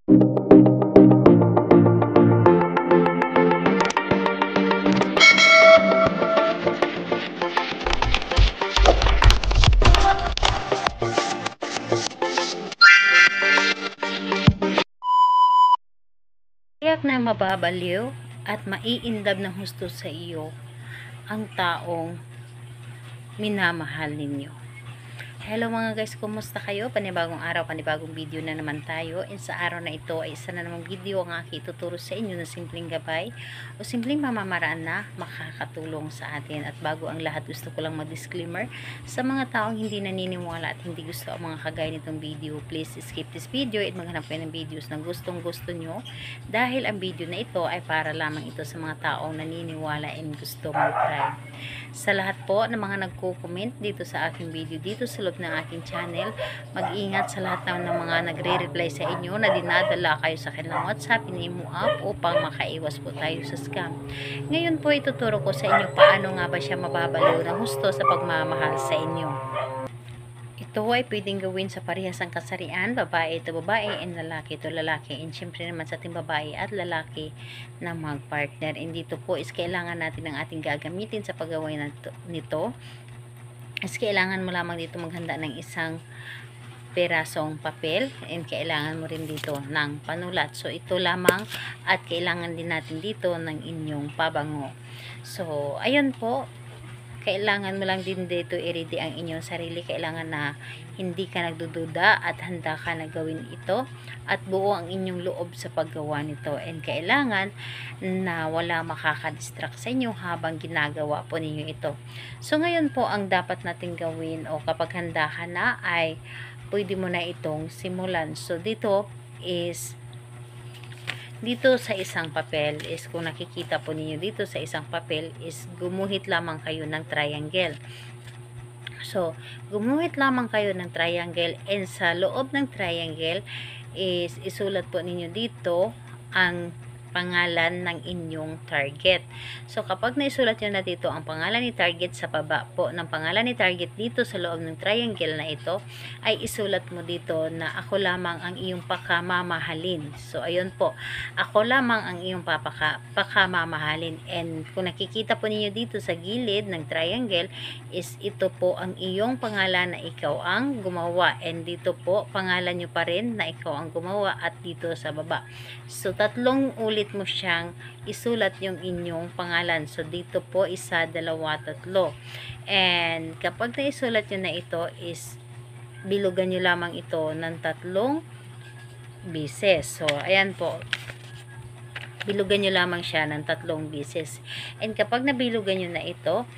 Tiyak na mababaliw at maiindab ng husto sa iyo ang taong minamahal ninyo. Hello mga guys, kumusta kayo? Panibagong araw, panibagong video na naman tayo. And sa araw na ito ay isa na namang video ang aking ituturo sa inyo na simpleng gabay o simpleng mamamaraan na makakatulong sa atin. At bago ang lahat, gusto ko lang mag-disclaimer sa mga taong hindi naniniwala at hindi gusto ang mga kagaya nitong video. Please skip this video at maghanap kayo ng videos na gustong gusto nyo, dahil ang video na ito ay para lamang ito sa mga taong naniniwala and gusto mag-try. Sa lahat po ng mga nagko-comment dito sa aking video, dito sa loob ng aking channel, mag-ingat sa lahat ng mga nagre-reply sa inyo na dinadala kayo sa kanilang WhatsApp, ini-mo up upang makaiwas po tayo sa scam. Ngayon po ituturo ko sa inyo paano nga ba siya mababaliw ng husto sa pagmamahal sa inyo. Ito ay pwedeng gawin sa parehasang kasarian, babae ito babae and lalaki ito lalaki, and syempre naman sa ating babae at lalaki na mag-partner. And dito po is kailangan natin ng ating gagamitin sa paggawa nito. Is kailangan mo lamang dito maghanda ng isang perasong papel, and kailangan mo rin dito ng panulat. So ito lamang, at kailangan din natin dito ng inyong pabango. So ayun po, kailangan mo lang din dito i-ready ang inyong sarili. Kailangan na hindi ka nagdududa at handa ka na gawin ito at buo ang inyong loob sa paggawa nito. And kailangan na wala makakadistract sa inyo habang ginagawa po ninyo ito. So ngayon po, ang dapat natin gawin o kapag handa ka na ay pwede mo na itong simulan. So dito sa isang papel is, kung nakikita po ninyo dito sa isang papel is gumuhit lamang kayo ng triangle. So gumuhit lamang kayo ng triangle, and sa loob ng triangle is isulat po ninyo dito ang pangalan ng inyong target. So kapag naisulat nyo na dito ang pangalan ni target, sa baba po ng pangalan ni target dito sa loob ng triangle na ito ay isulat mo dito na ako lamang ang iyong pakamamahalin. So ayun po, ako lamang ang iyong pakamamahalin. And kung nakikita po ninyo dito sa gilid ng triangle is ito po ang iyong pangalan na ikaw ang gumawa, and dito po pangalan nyo pa rin na ikaw ang gumawa, at dito sa baba. So 3 ulit mo siyang isulat yung inyong pangalan. So dito po 1, 2, 3. And kapag naisulat nyo na ito is bilugan nyo lamang ito ng 3 beses. So ayan po, bilugan nyo lamang siya ng 3 beses. And kapag nabilugan nyo na ito,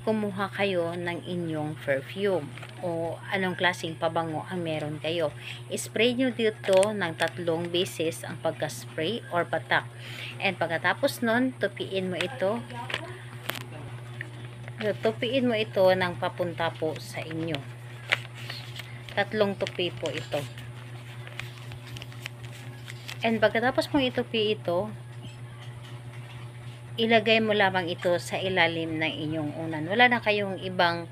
kumuha kayo ng inyong perfume o anong klaseng pabango ang meron kayo. Spray nyo dito ng 3 beses ang pagka-spray or patak. And pagkatapos nun, tupiin mo ito. Tupiin mo ito ng papunta po sa inyo. 3 tupi po ito. And pagkatapos mo itupi ito, ilagay mo lamang ito sa ilalim ng inyong unan. Wala na kayong ibang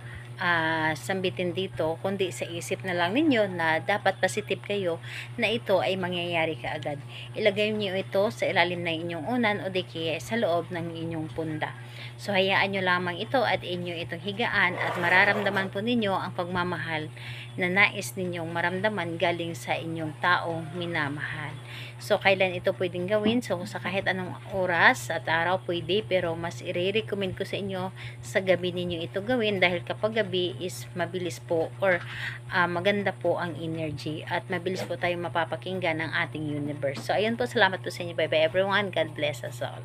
sambitin dito, kundi sa isip na lang ninyo na dapat positive kayo na ito ay mangyayari kaagad. Ilagay niyo ito sa ilalim ng inyong unan o di kaya sa loob ng inyong punda. So hayaan nyo lamang ito at inyo itong higaan, at mararamdaman po ninyo ang pagmamahal na nais ninyong maramdaman galing sa inyong taong minamahal. So kailan ito pwedeng gawin? So sa kahit anong oras at araw pwede, pero mas i-recommend ko sa inyo sa gabi ninyo ito gawin, dahil kapag gabi is mabilis po or maganda po ang energy at mabilis po tayong mapapakinggan ng ating universe. So ayun po, salamat po sa inyo. Bye bye everyone. God bless us all.